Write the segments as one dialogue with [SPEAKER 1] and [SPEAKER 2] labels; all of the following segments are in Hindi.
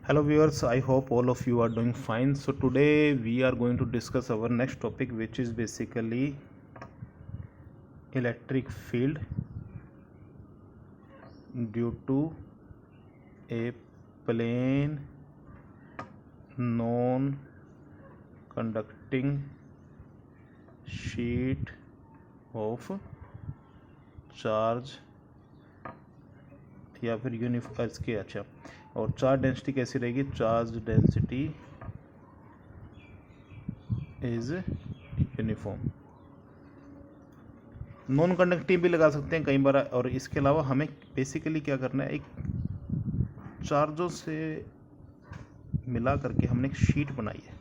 [SPEAKER 1] Hello viewers, I hope all of you are doing fine. So today we are going to discuss our next topic, which is basically electric field due to a plane non-conducting sheet of charge या फिर इसके अच्छा, और चार्ज डेंसिटी कैसी रहेगी? Charge density is uniform. Non conducting भी लगा सकते हैं कई बार। और इसके अलावा हमें बेसिकली क्या करना है, एक चार्जों से मिला करके हमने एक शीट बनाई है।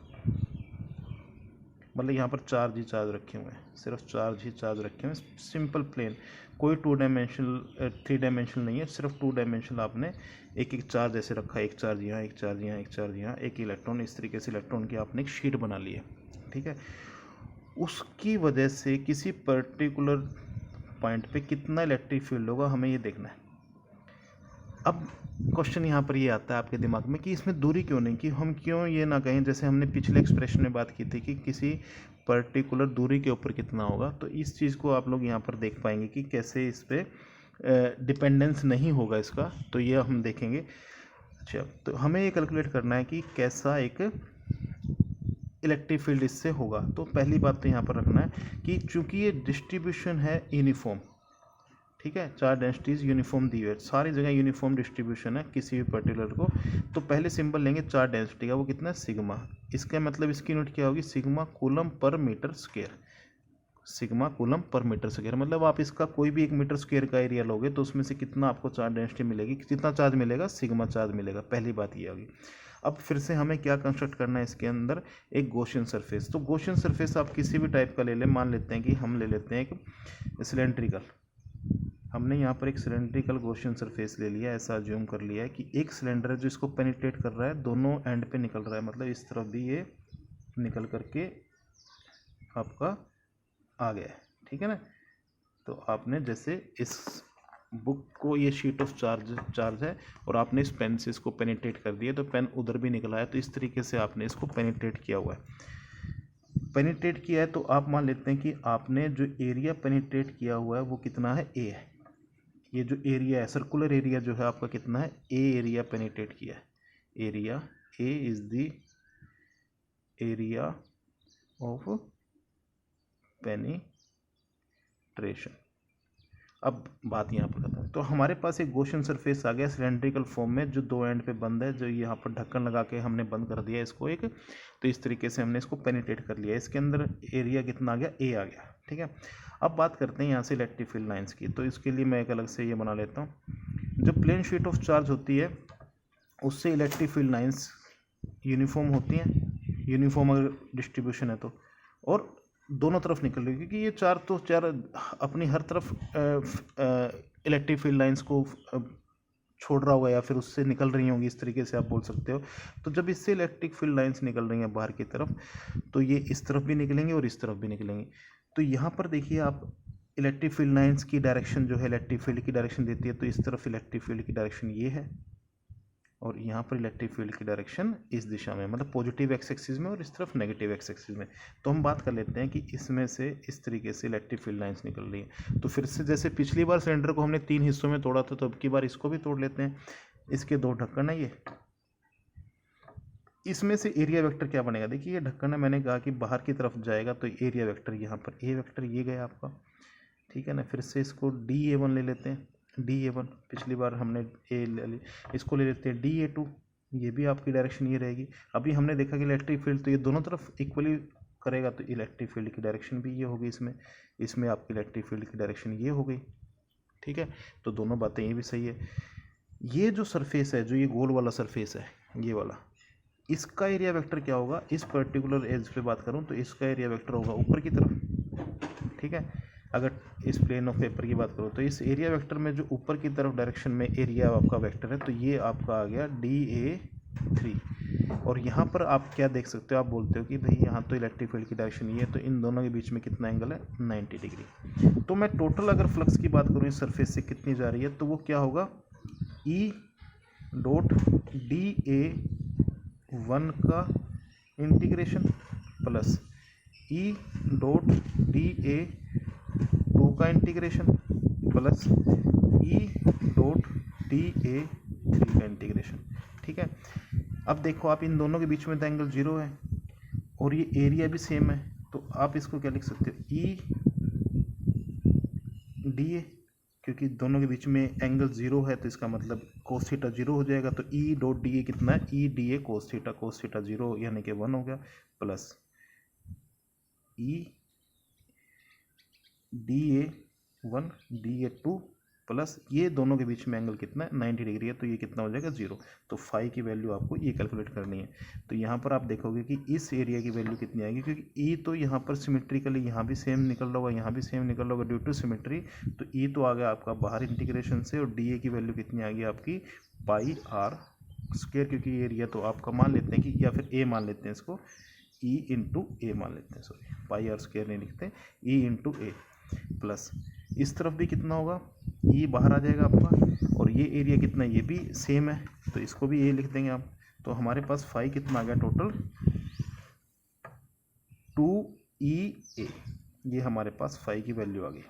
[SPEAKER 1] मतलब यहाँ पर चार्ज ही चार्ज रखे हुए हैं, सिर्फ चार्ज ही चार्ज रखे हुए हैं, सिंपल प्लेन, कोई 2 डायमेंशनल 3 डायमेंशनल नहीं है, सिर्फ 2 डायमेंशनल। आपने एक एक चार्ज ऐसे रखा है, एक चार्ज यहाँ, एक चार्ज यहाँ, एक चार्ज यहाँ, एक इलेक्ट्रॉन, इस तरीके से इलेक्ट्रॉन की आपने एक शीट बना ली है। ठीक है, उसकी वजह से किसी पर्टिकुलर पॉइंट पे कितना इलेक्ट्रिक फील्ड होगा, हमें ये देखना है। अब क्वेश्चन यहाँ पर ये आता है आपके दिमाग में कि इसमें दूरी क्यों नहीं, कि हम क्यों ये ना कहें, जैसे हमने पिछले एक्सप्रेशन में बात की थी कि किसी पर्टिकुलर दूरी के ऊपर कितना होगा। तो इस चीज़ को आप लोग यहाँ पर देख पाएंगे कि कैसे इस पर डिपेंडेंस नहीं होगा इसका, तो ये हम देखेंगे। अच्छा, तो हमें ये कैलकुलेट करना है कि कैसा एक इलेक्ट्रिक फील्ड इससे होगा। तो पहली बात तो यहाँ पर रखना है कि चूंकि ये डिस्ट्रीब्यूशन है यूनिफॉर्म, ठीक है, चार्ज डेंसिटीज यूनिफॉर्म दी हुई है, सारी जगह यूनिफॉर्म डिस्ट्रीब्यूशन है किसी भी पर्टिकुलर को। तो पहले सिंबल लेंगे चार्ज डेंसिटी का, वो कितना है? सिग्मा। इसका मतलब इसकी यूनिट क्या होगी? Sigma coulomb per metre square. Sigma coulomb per metre square मतलब आप इसका कोई भी 1 मीटर स्क्वायर का एरिया लोगे तो उसमें से कितना आपको चार्ज डेंसिटी मिलेगी, कितना चार्ज मिलेगा? सिग्मा चार्ज मिलेगा। पहली बात ये होगी। अब फिर से हमें क्या कंस्ट्रक्ट करना है इसके अंदर? एक गॉसियन सरफेस। तो गॉसियन सरफेस आप किसी भी टाइप का ले लें। मान लेते हैं कि हम ले लेते हैं एक सिलेंड्रिकल। हमने यहाँ पर एक सिलेंड्रिकल गॉसियन सरफेस ले लिया, ऐसा अज्यूम कर लिया है कि एक सिलेंडर है जो इसको पेनिट्रेट कर रहा है, दोनों एंड पे निकल रहा है, मतलब इस तरफ भी ये निकल करके आपका आ गया है। ठीक है ना। तो आपने जैसे इस बुक को, ये शीट ऑफ चार्ज है और आपने इस पेन से इसको पेनिट्रेट कर दिया, तो पेन उधर भी निकला है, तो इस तरीके से आपने इसको पेनिट्रेट किया हुआ है। पेनिट्रेट किया है तो आप मान लेते हैं कि आपने जो एरिया पेनिट्रेट किया हुआ है वो कितना है? ए है। ये जो एरिया है, सर्कुलर एरिया जो है आपका कितना है? ए एरिया पेनिट्रेट किया है। Area A is the area of penetration. अब बात यहाँ पर खत्म। तो हमारे पास एक गॉसियन सरफेस आ गया सिलेंड्रिकल फॉर्म में, जो दो एंड पे बंद है, जो यहाँ पर ढक्कन लगा के हमने बंद कर दिया इसको एक। तो इस तरीके से हमने इसको पेनिट्रेट कर लिया। इसके अंदर एरिया कितना आ गया? ए आ गया। ठीक है, अब बात करते हैं यहाँ से इलेक्ट्रिक फील्ड लाइन्स की। तो इसके लिए मैं एक अलग से ये बना लेता हूँ। जब प्लेन शीट ऑफ चार्ज होती है उससे इलेक्ट्रिक फील्ड लाइन्स यूनिफॉर्म होती हैं, यूनिफॉर्म अगर डिस्ट्रीब्यूशन है तो, और दोनों तरफ निकल रही है, क्योंकि ये चार अपनी हर तरफ इलेक्ट्रिक फील्ड लाइंस को छोड़ रहा होगा या फिर उससे निकल रही होंगी, इस तरीके से आप बोल सकते हो। तो जब इससे इलेक्ट्रिक फील्ड लाइंस निकल रही हैं बाहर की तरफ, तो ये इस तरफ भी निकलेंगे और इस तरफ भी निकलेंगे। तो यहाँ पर देखिए आप, इलेक्ट्रिक फील्ड लाइंस की डायरेक्शन जो है इलेक्ट्रिक फील्ड की डायरेक्शन देती है। तो इस तरफ इलेक्ट्रिक फील्ड की डायरेक्शन ये है और यहाँ पर इलेक्ट्रिक फील्ड की डायरेक्शन इस दिशा में, मतलब पॉजिटिव एक्स एक्सिस में, और इस तरफ नेगेटिव एक्स एक्सिस में। तो हम बात कर लेते हैं कि इसमें से इस तरीके से इलेक्ट्रिक फील्ड लाइंस निकल रही हैं। तो फिर से जैसे पिछली बार सिलेंडर को हमने 3 हिस्सों में तोड़ा था, तो अब की बार इसको भी तोड़ लेते हैं। इसके 2 ढक्कन है ये, इसमें से एरिया वेक्टर क्या बनेगा? देखिए ये ढक्कन है, मैंने कहा कि बाहर की तरफ जाएगा, तो एरिया वेक्टर यहाँ पर ए वेक्टर ये गया आपका। ठीक है ना। फिर से इसको DA1 ले लेते हैं। DA1 पिछली बार हमने ए ले ली, इसको ले लेते हैं DA2, ये भी आपकी डायरेक्शन ये रहेगी। अभी हमने देखा कि इलेक्ट्रिक फील्ड तो ये दोनों तरफ इक्वली करेगा, तो इलेक्ट्रिक फील्ड की डायरेक्शन भी ये होगी इसमें आपकी इलेक्ट्रिक फील्ड की डायरेक्शन ये हो गई। ठीक है, तो दोनों बातें ये भी सही है। ये जो सरफेस है, जो ये गोल वाला सरफेस है, ये वाला, इसका एरिया वेक्टर क्या होगा? इस पर्टिकुलर एज पे बात करूँ तो इसका एरिया वेक्टर होगा ऊपर की तरफ। ठीक है, अगर इस प्लेन ऑफ पेपर की बात करूँ तो इस एरिया वेक्टर में जो ऊपर की तरफ डायरेक्शन में एरिया आपका वेक्टर है, तो ये आपका आ गया DA3। और यहाँ पर आप क्या देख सकते हो? आप बोलते हो कि भाई यहाँ तो इलेक्ट्रिक फील्ड की डायरेक्शन ये है, तो इन दोनों के बीच में कितना एंगल है? 90 डिग्री। तो मैं टोटल अगर फ्लक्स की बात करूँ इस सरफेस से कितनी जा रही है, तो वो क्या होगा? E.DA 1 का integration plus E dot D A 2 का integration plus E dot D A 3 का इंटीग्रेशन। ठीक है, अब देखो आप इन दोनों के बीच में तो एंगल 0 है और ये एरिया भी सेम है, तो आप इसको क्या लिख सकते हो, ई डी ए, क्योंकि दोनों के बीच में एंगल 0 है तो इसका मतलब कोस थीटा 0 हो जाएगा। तो ई डॉट डी ए कितना है, E D A cos theta 0 यानी कि 1 हो गया, plus E D A 1 D A 2 plus ये दोनों के बीच में एंगल कितना है, 90 डिग्री है, तो ये कितना हो जाएगा 0। तो फाई की वैल्यू आपको ये कैलकुलेट करनी है। तो यहाँ पर आप देखोगे कि इस एरिया की वैल्यू कितनी आएगी, क्योंकि ई तो यहाँ पर सिमेट्रिकली यहाँ भी सेम निकल रहा होगा, यहाँ भी सेम निकल रहा होगा ड्यू टू सिमेट्री। तो ई तो आ गया आपका बाहर इंटीग्रेशन से, और डी ए की वैल्यू कितनी आ गई आपकी पाई आर स्क्वायर, क्योंकि एरिया तो आपका मान लेते हैं कि, या फिर ए मान लेते हैं इसको, ई इंटू ए मान लेते हैं, सॉरी पाई आर स्क्वायर नहीं लिखते, ई इंटू ए प्लस इस तरफ भी कितना होगा, ये बाहर आ जाएगा आपका, और ये एरिया कितना, ये भी सेम है तो इसको भी ए लिख देंगे आप। तो हमारे पास फाई कितना आ गया टोटल 2EA, ये हमारे पास फाई की वैल्यू आ गई।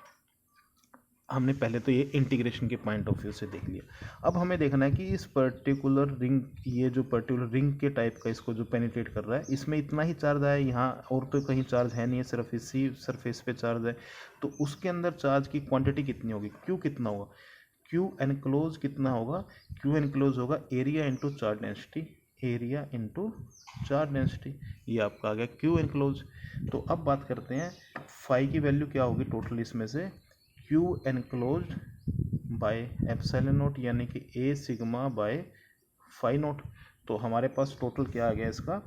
[SPEAKER 1] हमने पहले तो ये इंटीग्रेशन के पॉइंट ऑफ व्यू से देख लिया। अब हमें देखना है कि इस पर्टिकुलर रिंग, ये जो पर्टिकुलर रिंग के टाइप का इसको जो पेनिट्रेट कर रहा है, इसमें इतना ही चार्ज आया, यहाँ और तो कहीं चार्ज है नहीं है, सिर्फ इसी सरफेस पे चार्ज है। तो उसके अंदर चार्ज की क्वांटिटी कितनी होगी, क्यू कितना होगा, क्यू एनक्लोज कितना होगा, क्यू एनक्लोज होगा area into charge density, area into charge density, ये आपका आ गया क्यू एनक्लोज। तो अब बात करते हैं फाई की वैल्यू क्या होगी टोटल इसमें से, Q enclose by epsilon note, यानी कि ए सिग्मा बाय फाई नोट। तो हमारे पास टोटल क्या आ गया इसका,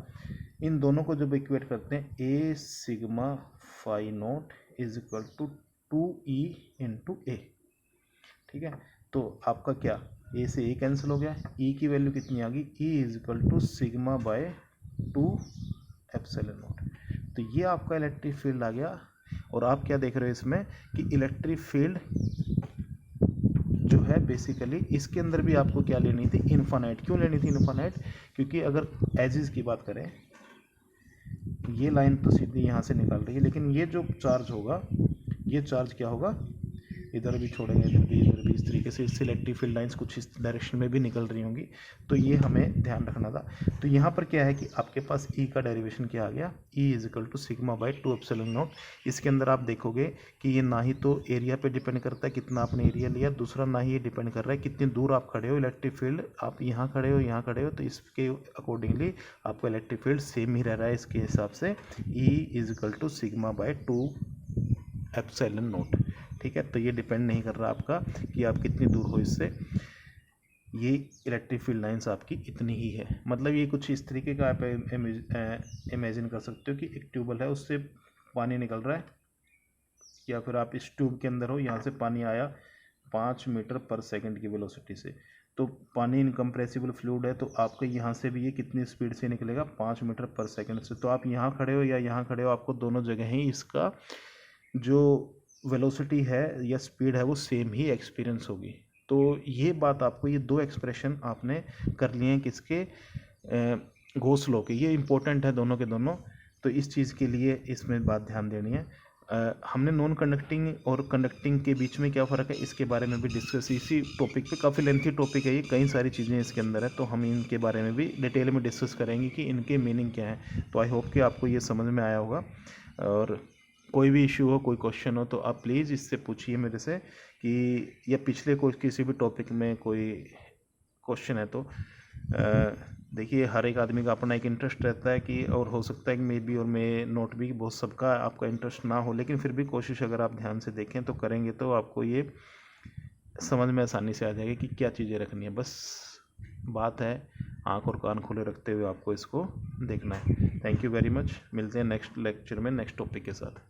[SPEAKER 1] इन दोनों को जब इक्वेट करते हैं, A sigma phi naught is equal to 2E into A. ठीक है, तो आपका क्या, ए से ए कैंसिल हो गया, ई की वैल्यू कितनी आ गई, E is equal to sigma by 2 epsilon naught. तो ये आपका इलेक्ट्रिक फील्ड आ गया। और आप क्या देख रहे हो इसमें कि इलेक्ट्रिक फील्ड जो है बेसिकली इसके अंदर भी आपको क्या लेनी थी, इन्फानाइट। क्यों लेनी थी इन्फानाइट, क्योंकि अगर एजिस की बात करें, ये लाइन तो सीधी यहाँ से निकल रही है, लेकिन ये जो चार्ज होगा, ये चार्ज क्या होगा, इधर भी छोड़ेंगे, इधर भी, इस तरीके से इलेक्ट्रिक फील्ड लाइंस कुछ इस डायरेक्शन में भी निकल रही होंगी। तो ये हमें ध्यान रखना था। तो यहाँ पर क्या है कि आपके पास ई का डेरिवेशन क्या आ गया, E is equal to sigma by 2 epsilon naught. इसके अंदर आप देखोगे कि ये ना ही तो एरिया पे डिपेंड करता है कितना आपने एरिया लिया, दूसरा ना ही ये डिपेंड कर रहा है कितनी दूर आप खड़े हो। इलेक्ट्रिक फील्ड आप यहाँ खड़े हो, यहाँ खड़े हो, तो इसके अकॉर्डिंगली आपका इलेक्ट्रिक फील्ड सेम ही रह रहा है इसके हिसाब से, E is equal to sigma by 2 epsilon naught. ठीक है, तो ये डिपेंड नहीं कर रहा आपका कि आप कितनी दूर हो इससे, ये इलेक्ट्रिक फील्ड लाइंस आपकी इतनी ही है। मतलब ये कुछ इस तरीके का आप इमेजिन कर सकते हो कि एक ट्यूबवेल है, उससे पानी निकल रहा है, या फिर आप इस ट्यूब के अंदर हो, यहाँ से पानी आया 5 मीटर पर सेकंड की वेलोसिटी से, तो पानी इनकम्प्रेसिबल फ्लूइड है, तो आपके यहाँ से भी ये कितनी स्पीड से निकलेगा, 5 मीटर पर सेकंड से। तो आप यहाँ खड़े हो या यहाँ खड़े हो, आपको दोनों जगह ही इसका जो वेलोसिटी है या स्पीड है वो सेम ही एक्सपीरियंस होगी। तो ये बात आपको, ये दो एक्सप्रेशन आपने कर लिए हैं किसके, गॉस लॉ के, ये इंपॉर्टेंट है दोनों के दोनों। तो इस चीज़ के लिए इसमें बात ध्यान देनी है। हमने नॉन कंडक्टिंग और कंडक्टिंग के बीच में क्या फ़र्क है, इसके बारे में भी डिस्कस, इसी टॉपिक पे, काफ़ी लेंथी टॉपिक है ये, कई सारी चीज़ें इसके अंदर है, तो हम इनके बारे में भी डिटेल में डिस्कस करेंगे कि इनके मीनिंग क्या है। तो आई होप कि आपको ये समझ में आया होगा। और कोई भी इशू हो, कोई क्वेश्चन हो, तो आप प्लीज़ इससे पूछिए मेरे से, कि या पिछले कोई किसी भी टॉपिक में कोई क्वेश्चन है तो देखिए, हर एक आदमी का अपना एक इंटरेस्ट रहता है कि, और हो सकता है कि मे बी और मे नोट भी, बहुत सबका आपका इंटरेस्ट ना हो, लेकिन फिर भी कोशिश अगर आप ध्यान से देखें तो करेंगे तो आपको ये समझ में आसानी से आ जाएगी कि क्या चीज़ें रखनी है। बस बात है आँख और कान खुले रखते हुए आपको इसको देखना है। थैंक यू वेरी मच, मिलते हैं नेक्स्ट लेक्चर में नेक्स्ट टॉपिक के साथ।